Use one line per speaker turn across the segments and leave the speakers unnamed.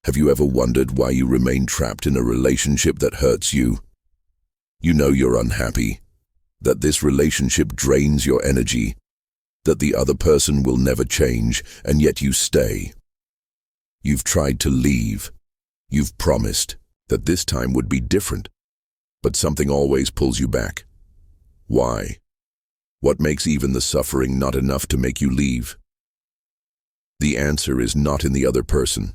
Have you ever wondered why you remain trapped in a relationship that hurts you? You know you're unhappy, that this relationship drains your energy, that the other person will never change, and yet you stay. You've tried to leave. You've promised that this time would be different, but something always pulls you back. Why? What makes even the suffering not enough to make you leave? The answer is not in the other person.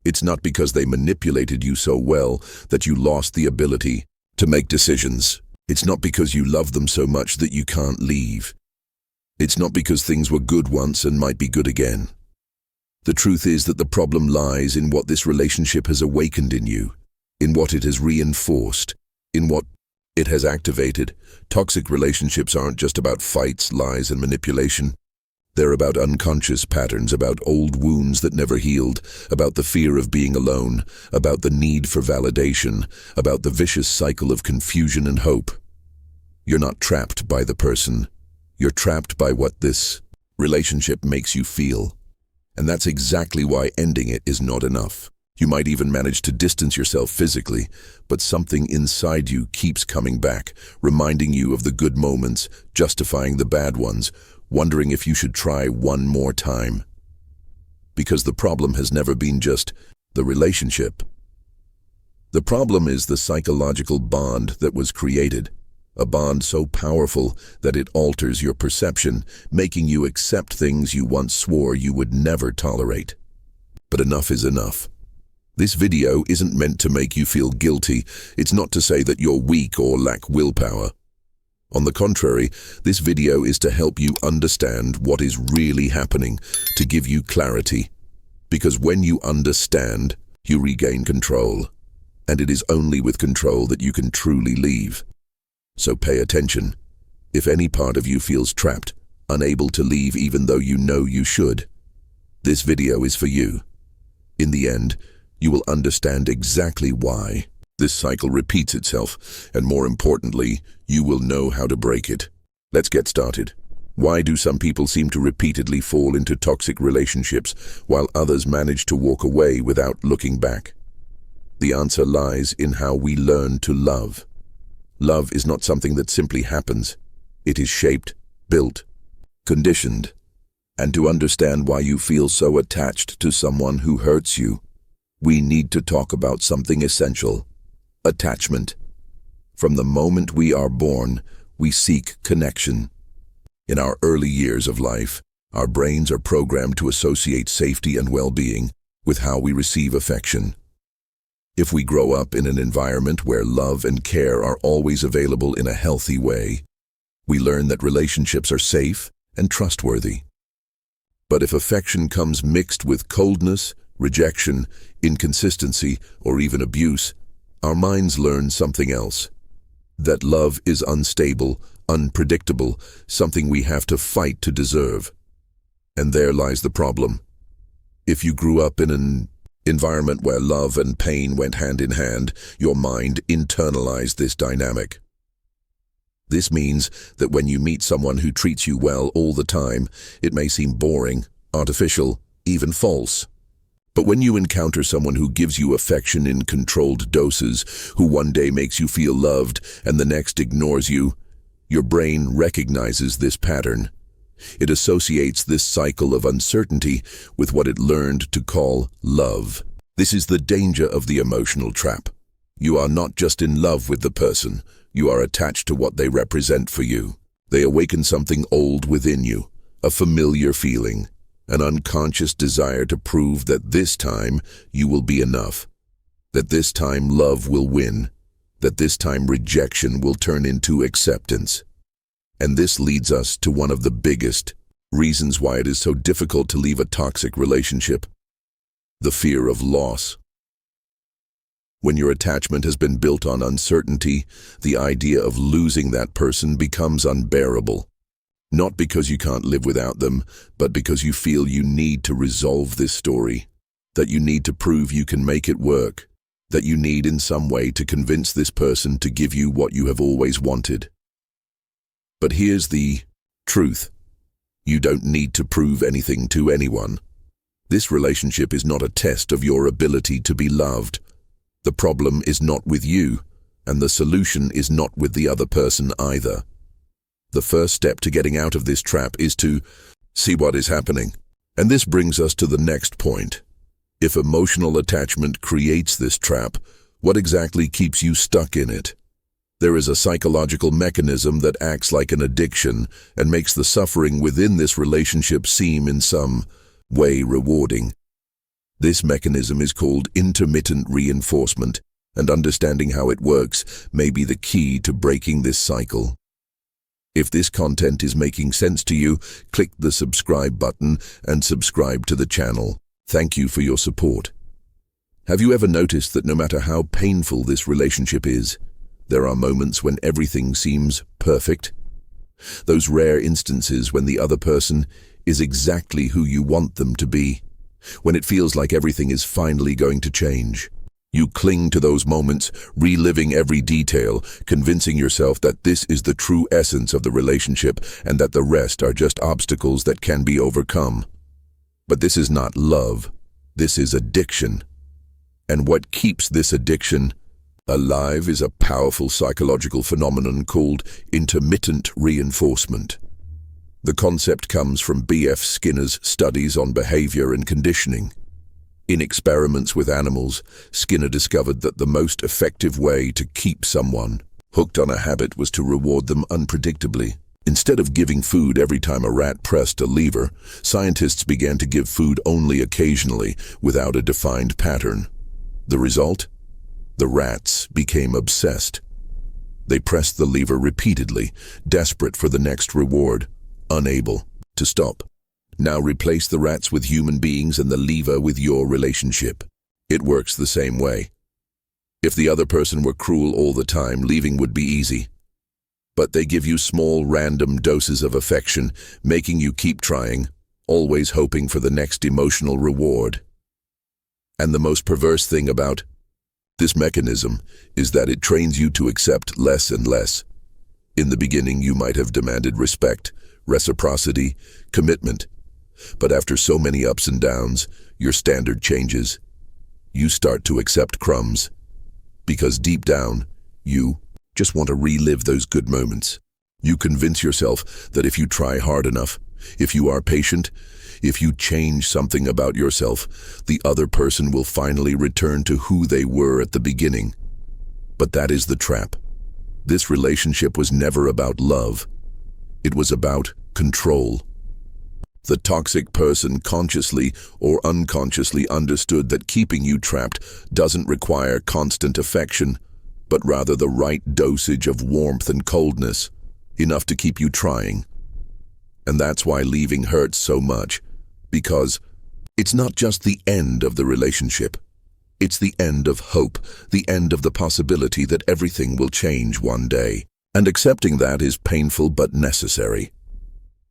It's not because they manipulated you so well that you lost the ability to make decisions. It's not because you love them so much that you can't leave. It's not because things were good once and might be good again. The truth is that the problem lies in what this relationship has awakened in you, in what it has reinforced, in what it has activated. Toxic relationships aren't just about fights, lies, and manipulation. They're about unconscious patterns, about old wounds that never healed, about the fear of being alone, about the need for validation, about the vicious cycle of confusion and hope. You're not trapped by the person. You're trapped by what this relationship makes you feel. And that's exactly why ending it is not enough. You might even manage to distance yourself physically, but something inside you keeps coming back, reminding you of the good moments, justifying the bad ones, wondering if you should try one more time. Because the problem has never been just the relationship. The problem is the psychological bond that was created, a bond so powerful that it alters your perception, making you accept things you once swore you would never tolerate. But enough is enough. This video isn't meant to make you feel guilty. It's not to say that you're weak or lack willpower. On the contrary, this video is to help you understand what is really happening, to give you clarity. Because when you understand, you regain control. And it is only with control that you can truly leave. So pay attention. If any part of you feels trapped, unable to leave even though you know you should, this video is for you. In the end, you will understand exactly why this cycle repeats itself, and more importantly, you will know how to break it. Let's get started. Why do some people seem to repeatedly fall into toxic relationships, while others manage to walk away without looking back? The answer lies in how we learn to love. Love is not something that simply happens. It is shaped, built, conditioned. And to understand why you feel so attached to someone who hurts you, we need to talk about something essential. Attachment. From the moment we are born, we seek connection. In our early years of life, our brains are programmed to associate safety and well-being with how we receive affection. If we grow up in an environment where love and care are always available in a healthy way, we learn that relationships are safe and trustworthy. But if affection comes mixed with coldness, rejection, inconsistency, or even abuse, our minds learn something else. That love is unstable, unpredictable, something we have to fight to deserve. And there lies the problem. If you grew up in an environment where love and pain went hand in hand, your mind internalized this dynamic. This means that when you meet someone who treats you well all the time, it may seem boring, artificial, even false. But when you encounter someone who gives you affection in controlled doses, who one day makes you feel loved and the next ignores you, your brain recognizes this pattern. It associates this cycle of uncertainty with what it learned to call love. This is the danger of the emotional trap. You are not just in love with the person, you are attached to what they represent for you. They awaken something old within you, a familiar feeling, an unconscious desire to prove that this time you will be enough, that this time love will win, that this time rejection will turn into acceptance. And this leads us to one of the biggest reasons why it is so difficult to leave a toxic relationship: the fear of loss. When your attachment has been built on uncertainty, the idea of losing that person becomes unbearable. Not because you can't live without them, but because you feel you need to resolve this story, that you need to prove you can make it work, that you need in some way to convince this person to give you what you have always wanted. But here's the truth. You don't need to prove anything to anyone. This relationship is not a test of your ability to be loved. The problem is not with you, and the solution is not with the other person either. The first step to getting out of this trap is to see what is happening. And this brings us to the next point. If emotional attachment creates this trap, what exactly keeps you stuck in it? There is a psychological mechanism that acts like an addiction and makes the suffering within this relationship seem in some way rewarding. This mechanism is called intermittent reinforcement, and understanding how it works may be the key to breaking this cycle. If this content is making sense to you, click the subscribe button and subscribe to the channel. Thank you for your support. Have you ever noticed that no matter how painful this relationship is, there are moments when everything seems perfect? Those rare instances when the other person is exactly who you want them to be, when it feels like everything is finally going to change. You cling to those moments, reliving every detail, convincing yourself that this is the true essence of the relationship and that the rest are just obstacles that can be overcome. But this is not love. This is addiction. And what keeps this addiction alive is a powerful psychological phenomenon called intermittent reinforcement. The concept comes from B.F. Skinner's studies on behavior and conditioning. In experiments with animals, Skinner discovered that the most effective way to keep someone hooked on a habit was to reward them unpredictably. Instead of giving food every time a rat pressed a lever, scientists began to give food only occasionally, without a defined pattern. The result? The rats became obsessed. They pressed the lever repeatedly, desperate for the next reward, unable to stop. Now replace the rats with human beings and the lever with your relationship. It works the same way. If the other person were cruel all the time, leaving would be easy. But they give you small, random doses of affection, making you keep trying, always hoping for the next emotional reward. And the most perverse thing about this mechanism is that it trains you to accept less and less. In the beginning, you might have demanded respect, reciprocity, commitment. But after so many ups and downs, your standard changes. You start to accept crumbs. Because deep down, you just want to relive those good moments. You convince yourself that if you try hard enough, if you are patient, if you change something about yourself, the other person will finally return to who they were at the beginning. But that is the trap. This relationship was never about love. It was about control. The toxic person consciously or unconsciously understood that keeping you trapped doesn't require constant affection, but rather the right dosage of warmth and coldness, enough to keep you trying. And that's why leaving hurts so much, because it's not just the end of the relationship. It's the end of hope, the end of the possibility that everything will change one day. And accepting that is painful but necessary.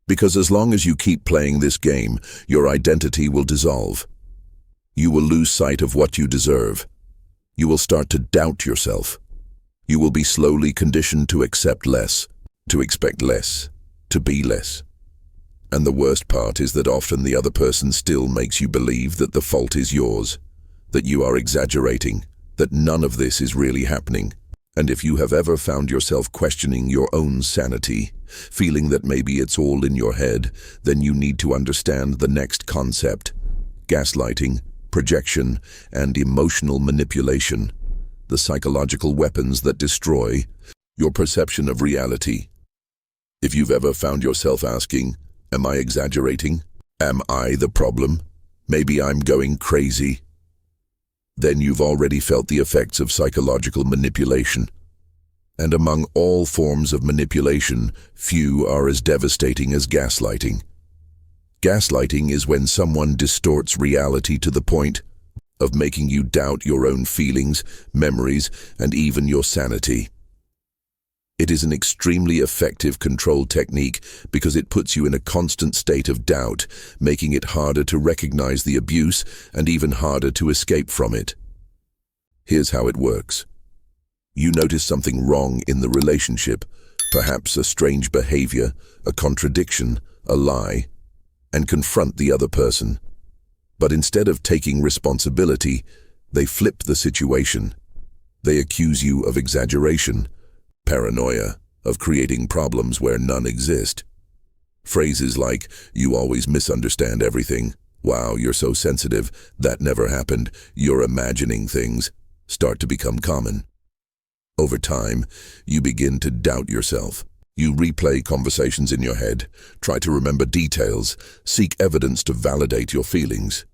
Because as long as you keep playing this game, your identity will dissolve. You will lose sight of what you deserve. You will start to doubt yourself. You will be slowly conditioned to accept less, to expect less, to be less. And the worst part is that often the other person still makes you believe that the fault is yours, that you are exaggerating, that none of this is really happening. And if you have ever found yourself questioning your own sanity, feeling that maybe it's all in your head, then you need to understand the next concept: gaslighting, projection, and emotional manipulation, the psychological weapons that destroy your perception of reality. If you've ever found yourself asking, am I exaggerating? Am I the problem? Maybe I'm going crazy. Then you've already felt the effects of psychological manipulation. And among all forms of manipulation, few are as devastating as gaslighting. Gaslighting is when someone distorts reality to the point of making you doubt your own feelings, memories, and even your sanity. It is an extremely effective control technique because it puts you in a constant state of doubt, making it harder to recognize the abuse and even harder to escape from it. Here's how it works. You notice something wrong in the relationship, perhaps a strange behavior, a contradiction, a lie, and confront the other person. But instead of taking responsibility, they flip the situation. They accuse you of exaggeration, paranoia, of creating problems where none exist. Phrases like, "You always misunderstand everything," "Wow, you're so sensitive," "That never happened," "You're imagining things," start to become common. Over time, you begin to doubt yourself. You replay conversations in your head, try to remember details, seek evidence to validate your feelings.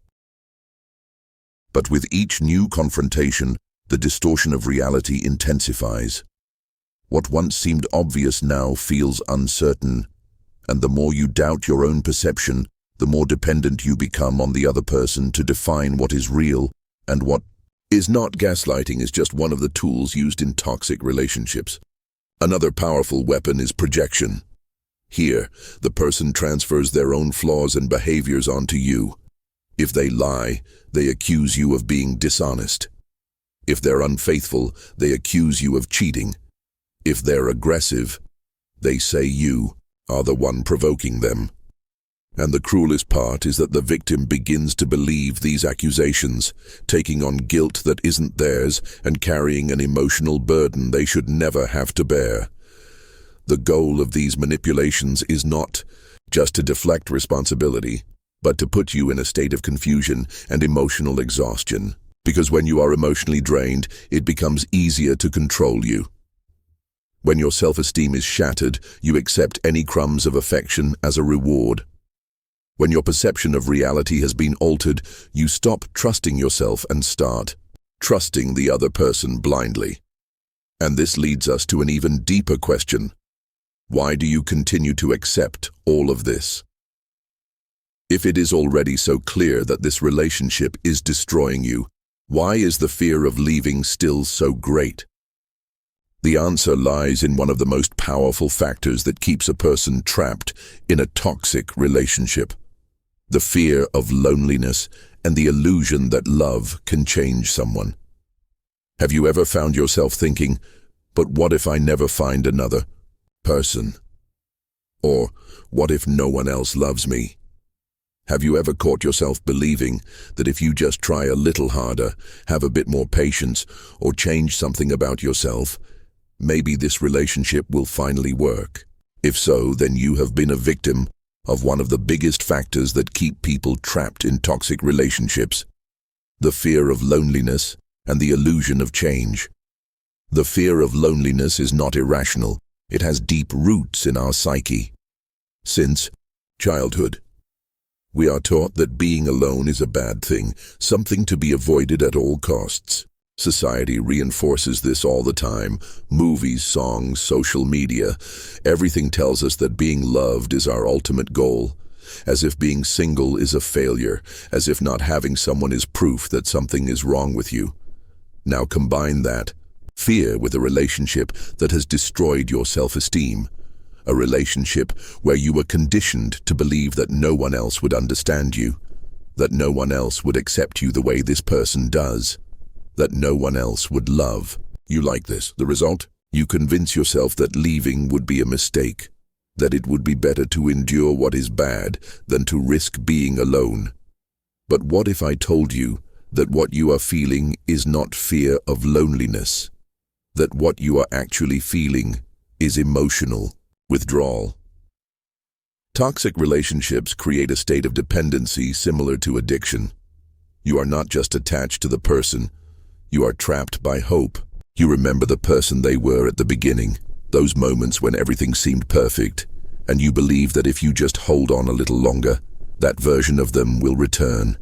But with each new confrontation, the distortion of reality intensifies. What once seemed obvious now feels uncertain, and the more you doubt your own perception, the more dependent you become on the other person to define what is real and what is not. Gaslighting is just one of the tools used in toxic relationships. Another powerful weapon is projection. Here, the person transfers their own flaws and behaviors onto you. If they lie, they accuse you of being dishonest. If they're unfaithful, they accuse you of cheating. If they're aggressive, they say you are the one provoking them. And the cruelest part is that the victim begins to believe these accusations, taking on guilt that isn't theirs and carrying an emotional burden they should never have to bear. The goal of these manipulations is not just to deflect responsibility, but to put you in a state of confusion and emotional exhaustion. Because when you are emotionally drained, it becomes easier to control you. When your self-esteem is shattered, you accept any crumbs of affection as a reward. When your perception of reality has been altered, you stop trusting yourself and start trusting the other person blindly. And this leads us to an even deeper question. Why do you continue to accept all of this? If it is already so clear that this relationship is destroying you, why is the fear of leaving still so great? The answer lies in one of the most powerful factors that keeps a person trapped in a toxic relationship: the fear of loneliness and the illusion that love can change someone. Have you ever found yourself thinking, "But what if I never find another person?" Or, "What if no one else loves me?" Have you ever caught yourself believing that if you just try a little harder, have a bit more patience, or change something about yourself, maybe this relationship will finally work? If so, then you have been a victim of one of the biggest factors that keep people trapped in toxic relationships: the fear of loneliness and the illusion of change. The fear of loneliness is not irrational. It has deep roots in our psyche. Since childhood, we are taught that being alone is a bad thing, something to be avoided at all costs. Society reinforces this all the time. Movies, songs, social media, everything tells us that being loved is our ultimate goal, as if being single is a failure, as if not having someone is proof that something is wrong with you. Now combine that fear with a relationship that has destroyed your self-esteem, a relationship where you were conditioned to believe that no one else would understand you, that no one else would accept you the way this person does, that no one else would love you like this. The result? You convince yourself that leaving would be a mistake, that it would be better to endure what is bad than to risk being alone. But what if I told you that what you are feeling is not fear of loneliness, that what you are actually feeling is emotional withdrawal? Toxic relationships create a state of dependency similar to addiction. You are not just attached to the person, you are trapped by hope. You remember the person they were at the beginning, those moments when everything seemed perfect, and you believe that if you just hold on a little longer, that version of them will return.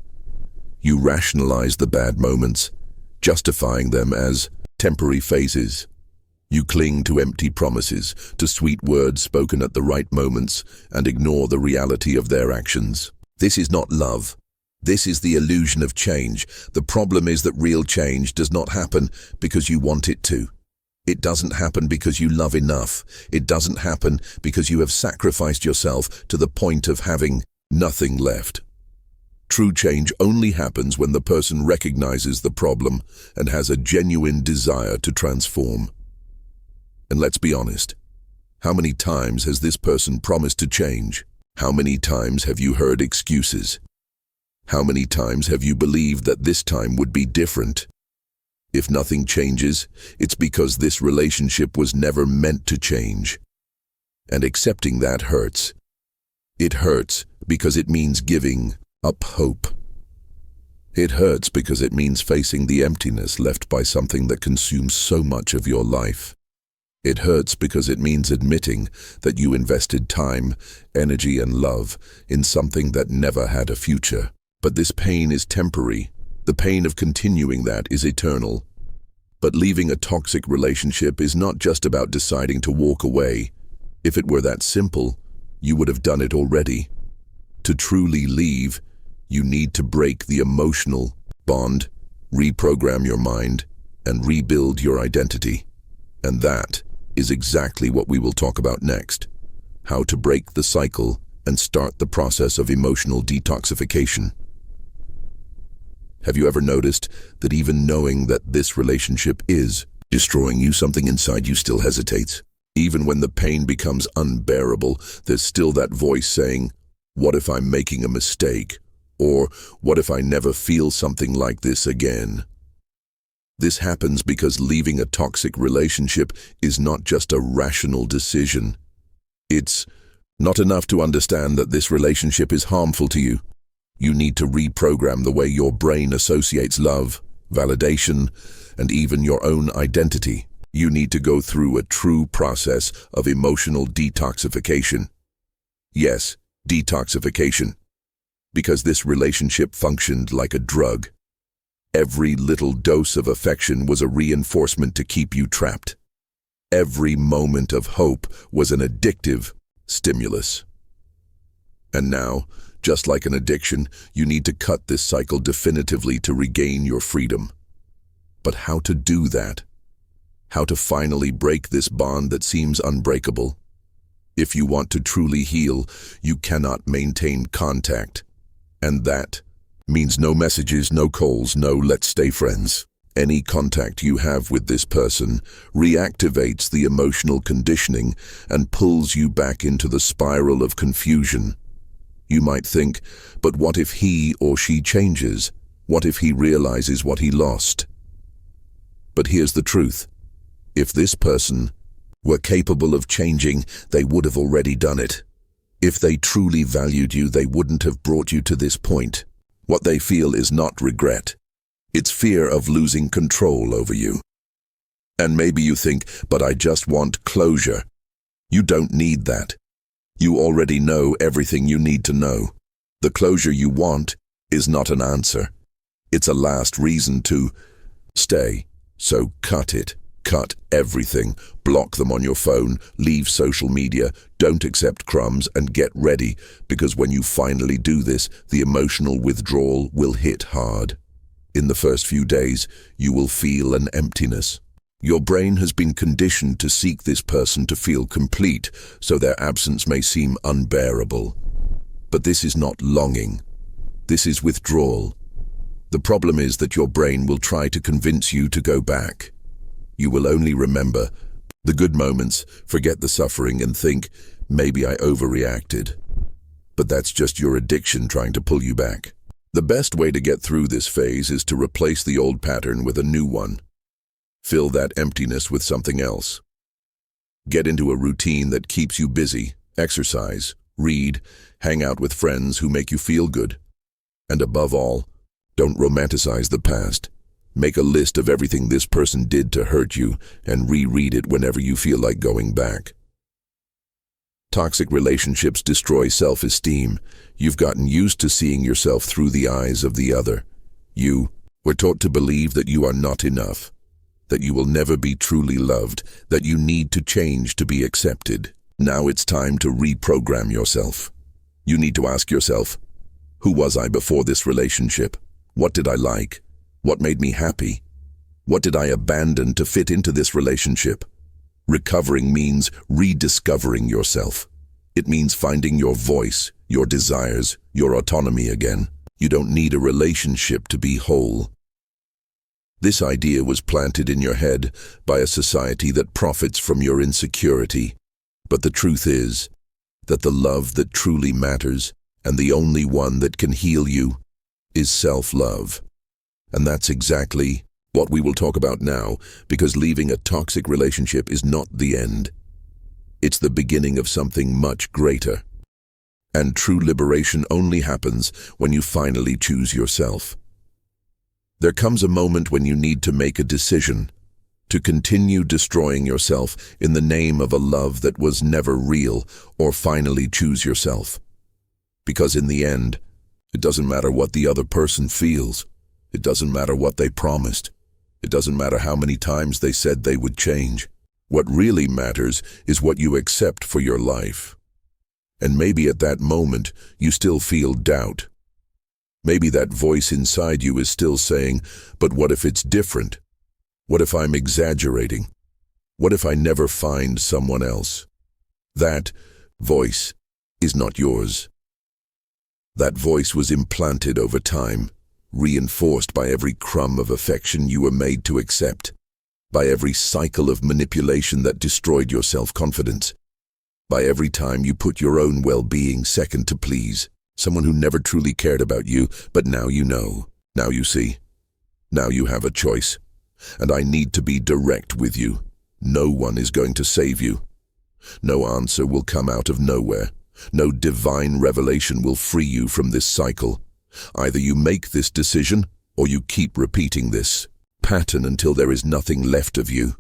You rationalize the bad moments, justifying them as temporary phases. You cling to empty promises, to sweet words spoken at the right moments, and ignore the reality of their actions. This is not love. This is the illusion of change. The problem is that real change does not happen because you want it to. It doesn't happen because you love enough. It doesn't happen because you have sacrificed yourself to the point of having nothing left. True change only happens when the person recognizes the problem and has a genuine desire to transform. And let's be honest, how many times has this person promised to change? How many times have you heard excuses? How many times have you believed that this time would be different? If nothing changes, it's because this relationship was never meant to change. And accepting that hurts. It hurts because it means giving up hope. It hurts because it means facing the emptiness left by something that consumes so much of your life. It hurts because it means admitting that you invested time, energy, and love in something that never had a future. But this pain is temporary. The pain of continuing that is eternal. But leaving a toxic relationship is not just about deciding to walk away. If it were that simple, you would have done it already. To truly leave, you need to break the emotional bond, reprogram your mind, and rebuild your identity. And that is exactly what we will talk about next. How to break the cycle and start the process of emotional detoxification. Have you ever noticed that even knowing that this relationship is destroying you, something inside you still hesitates? Even when the pain becomes unbearable, there's still that voice saying, "What if I'm making a mistake?" Or, "What if I never feel something like this again?" This happens because leaving a toxic relationship is not just a rational decision. It's not enough to understand that this relationship is harmful to you. You need to reprogram the way your brain associates love, validation, and even your own identity. You need to go through a true process of emotional detoxification. Yes, detoxification. Because this relationship functioned like a drug. Every little dose of affection was a reinforcement to keep you trapped. Every moment of hope was an addictive stimulus. And now, just like an addiction, you need to cut this cycle definitively to regain your freedom. But how to do that? How to finally break this bond that seems unbreakable? If you want to truly heal, you cannot maintain contact. And that means no messages, no calls, no "let's stay friends." Any contact you have with this person reactivates the emotional conditioning and pulls you back into the spiral of confusion. You might think, but what if he or she changes? What if he realizes what he lost? But here's the truth. If this person were capable of changing, they would have already done it. If they truly valued you, they wouldn't have brought you to this point. What they feel is not regret. It's fear of losing control over you. And maybe you think, but I just want closure. You don't need that. You already know everything you need to know. The closure you want is not an answer. It's a last reason to stay. So cut it. Cut everything. Block them on your phone. Leave social media. Don't accept crumbs and get ready, because when you finally do this, the emotional withdrawal will hit hard. In the first few days, you will feel an emptiness. Your brain has been conditioned to seek this person to feel complete, so their absence may seem unbearable. But this is not longing. This is withdrawal. The problem is that your brain will try to convince you to go back. You will only remember the good moments, forget the suffering, and think, maybe I overreacted. But that's just your addiction trying to pull you back. The best way to get through this phase is to replace the old pattern with a new one. Fill that emptiness with something else. Get into a routine that keeps you busy, exercise, read, hang out with friends who make you feel good. And above all, don't romanticize the past. Make a list of everything this person did to hurt you and reread it whenever you feel like going back. Toxic relationships destroy self-esteem. You've gotten used to seeing yourself through the eyes of the other. You were taught to believe that you are not enough, that you will never be truly loved, that you need to change to be accepted. Now it's time to reprogram yourself. You need to ask yourself, who was I before this relationship? What did I like? What made me happy? What did I abandon to fit into this relationship? Recovering means rediscovering yourself. It means finding your voice, your desires, your autonomy again. You don't need a relationship to be whole. This idea was planted in your head by a society that profits from your insecurity. But the truth is that the love that truly matters, and the only one that can heal you, is self-love. And that's exactly what we will talk about now, because leaving a toxic relationship is not the end. It's the beginning of something much greater. And true liberation only happens when you finally choose yourself. There comes a moment when you need to make a decision to continue destroying yourself in the name of a love that was never real, or finally choose yourself. Because in the end, it doesn't matter what the other person feels. It doesn't matter what they promised. It doesn't matter how many times they said they would change. What really matters is what you accept for your life. And maybe at that moment, you still feel doubt. Maybe that voice inside you is still saying, but what if it's different? What if I'm exaggerating? What if I never find someone else? That voice is not yours. That voice was implanted over time, reinforced by every crumb of affection you were made to accept, by every cycle of manipulation that destroyed your self-confidence, by every time you put your own well-being second to please someone who never truly cared about you. But now you know, now you see, now you have a choice. And I need to be direct with you. No one is going to save you. No answer will come out of nowhere. No divine revelation will free you from this cycle. Either you make this decision, or you keep repeating this pattern until there is nothing left of you.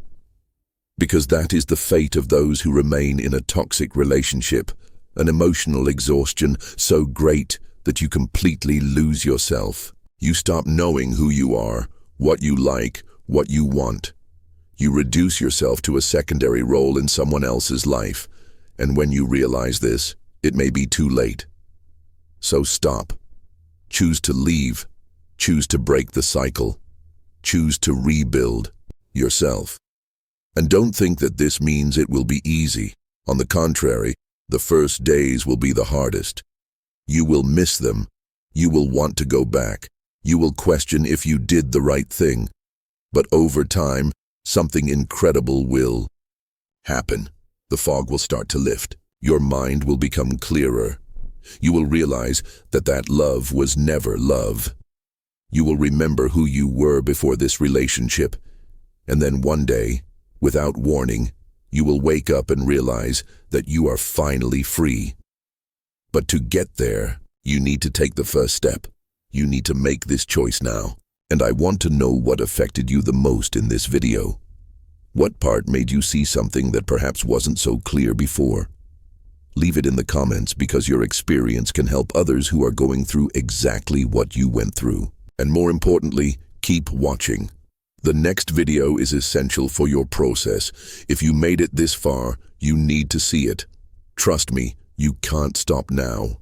Because that is the fate of those who remain in a toxic relationship, an emotional exhaustion so great that you completely lose yourself. You stop knowing who you are, what you like, what you want. You reduce yourself to a secondary role in someone else's life, and when you realize this, it may be too late. So stop. Choose to leave. Choose to break the cycle. Choose to rebuild yourself. And don't think that this means it will be easy. On the contrary, the first days will be the hardest. You will miss them. You will want to go back. You will question if you did the right thing. But over time, something incredible will happen. The fog will start to lift. Your mind will become clearer. You will realize that that love was never love. You will remember who you were before this relationship. And then one day, without warning, you will wake up and realize that you are finally free. But to get there, you need to take the first step. You need to make this choice now. And I want to know what affected you the most in this video. What part made you see something that perhaps wasn't so clear before? Leave it in the comments, because your experience can help others who are going through exactly what you went through. And more importantly, keep watching. The next video is essential for your process. If you made it this far, you need to see it. Trust me, you can't stop now.